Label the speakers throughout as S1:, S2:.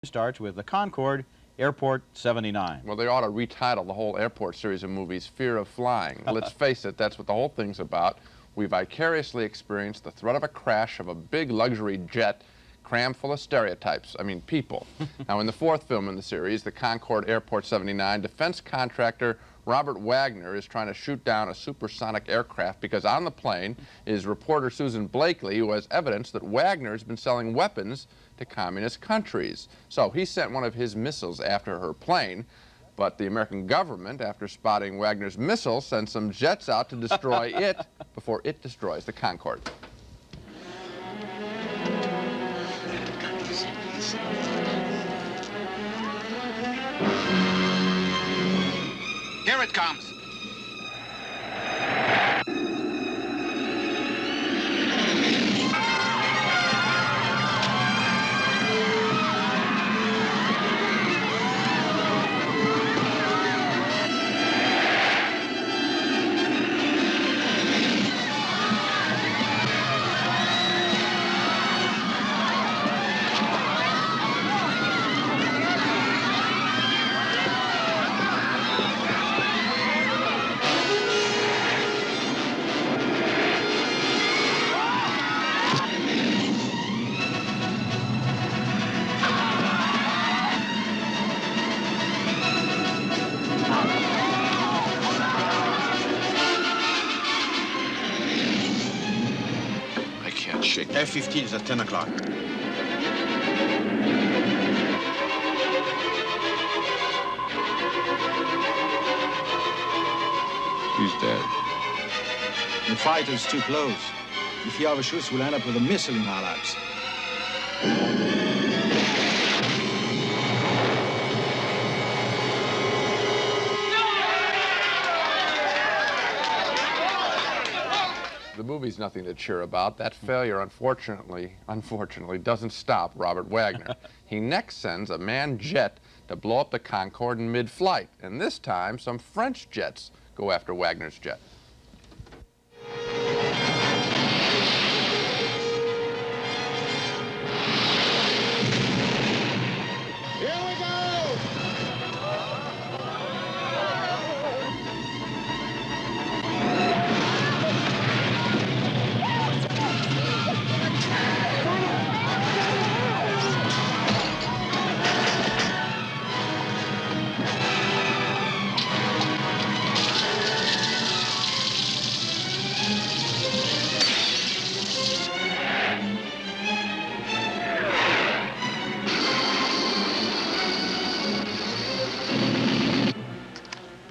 S1: Starts with the Concorde, Airport 79.
S2: Well, they ought to retitle the whole airport series of movies Fear of Flying. Let's face it, that's what the whole thing's about. We vicariously experience the threat of a crash of a big luxury jet crammed full of stereotypes. I mean, people. Now, in the fourth film in the series, the Concorde Airport 79, defense contractor Robert Wagner is trying to shoot down a supersonic aircraft because on the plane is reporter Susan Blakely, who has evidence that Wagner has been selling weapons to communist countries. So he sent one of his missiles after her plane, but the American government, after spotting Wagner's missile, sent some jets out to destroy it before it destroys the Concorde.
S3: Here it comes.
S4: F-15 is at 10 o'clock.
S2: He's dead.
S4: The fighter's too close. If he overshoots, we'll end up with a missile in our laps.
S2: The movie's nothing to cheer about. That failure, unfortunately, doesn't stop Robert Wagner. He next sends a manned jet to blow up the Concorde in mid-flight, and this time some French jets go after Wagner's jet.
S5: Here we go!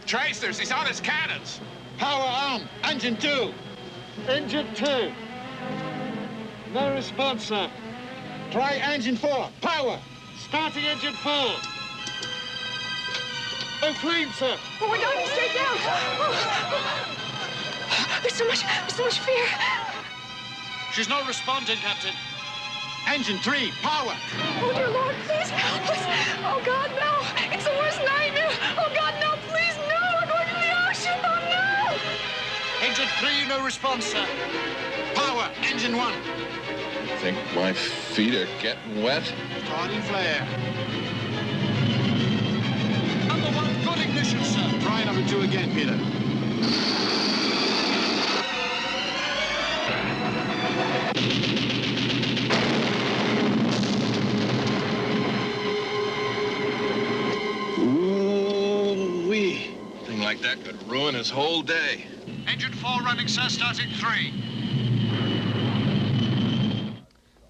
S3: Tracers, he's on his cannons.
S5: Power on! Engine 2! Engine 2! No response, sir. Try engine 4. Power! Starting engine 4. No flame, sir.
S6: Oh, we're going straight down. There's so much fear.
S5: She's not responding, Captain. Engine 3. Power!
S6: Oh, dear Lord, please help us. Oh, God, no. It's the worst nightmare. Oh, God, no, please, no. We're going to the ocean. Oh, no.
S5: Engine 3, no response, sir. Power! Engine 1.
S2: I think my feet are getting wet.
S5: Starting flare. Number 1, good ignition, sir. Try number 2 again, Peter.
S4: Ooh-wee.
S2: Thing like that could ruin his whole day.
S5: Engine 4 running, sir, starting 3.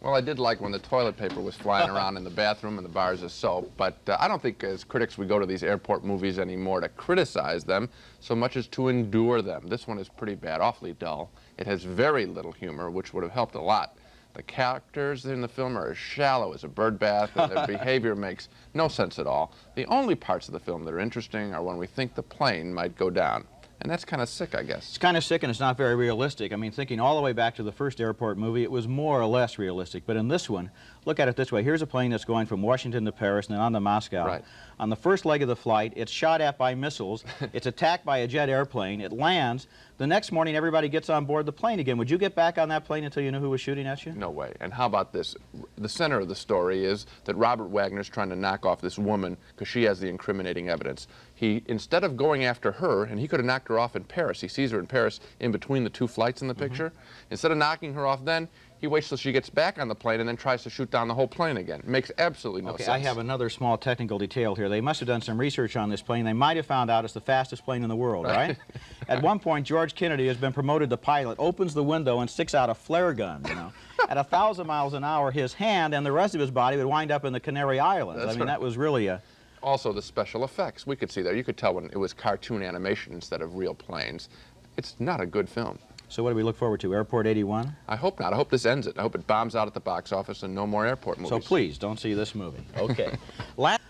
S2: Well, I did like when the toilet paper was flying around in the bathroom and the bars of soap, but I don't think as critics we go to these airport movies anymore to criticize them so much as to endure them. This one is pretty bad, awfully dull. It has very little humor, which would have helped a lot. The characters in the film are as shallow as a bird bath, and their behavior makes no sense at all. The only parts of the film that are interesting are when we think the plane might go down. And that's kind of sick, I guess.
S1: It's kind of sick and it's not very realistic. I mean, thinking all the way back to the first airport movie, it was more or less realistic. But in this one, look at it this way. Here's a plane that's going from Washington to Paris and then on to Moscow.
S2: Right.
S1: On the first leg of the flight, it's shot at by missiles. It's attacked by a jet airplane. It lands. The next morning, everybody gets on board the plane again. Would you get back on that plane until you knew who was shooting at you?
S2: No way. And how about this? The center of the story is that Robert Wagner's trying to knock off this woman because she has the incriminating evidence. He, instead of going after her, and he could have knocked her off in Paris, he sees her in Paris in between the two flights in the picture. Instead of knocking her off then, he waits till she gets back on the plane and then tries to shoot down the whole plane again. It makes absolutely no sense.
S1: I have another small technical detail here. They must have done some research on this plane. They might have found out it's the fastest plane in the world, right? At one point, George Kennedy has been promoted to pilot, opens the window and sticks out a flare gun, you know. At 1,000 miles an hour, his hand and the rest of his body would wind up in the Canary Islands. I mean, that was really a...
S2: Also, the special effects. We could see there. You could tell when it was cartoon animation instead of real planes. It's not a good film.
S1: So what do we look forward to, Airport 81?
S2: I hope not. I hope this ends it. I hope it bombs out at the box office and no more airport movies.
S1: So please, don't see this movie. Okay.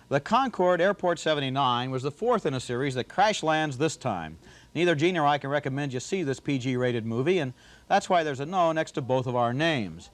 S1: The Concorde Airport 79 was the fourth in a series that crash lands this time. Neither Gene or I can recommend you see this PG-rated movie, and that's why there's a no next to both of our names.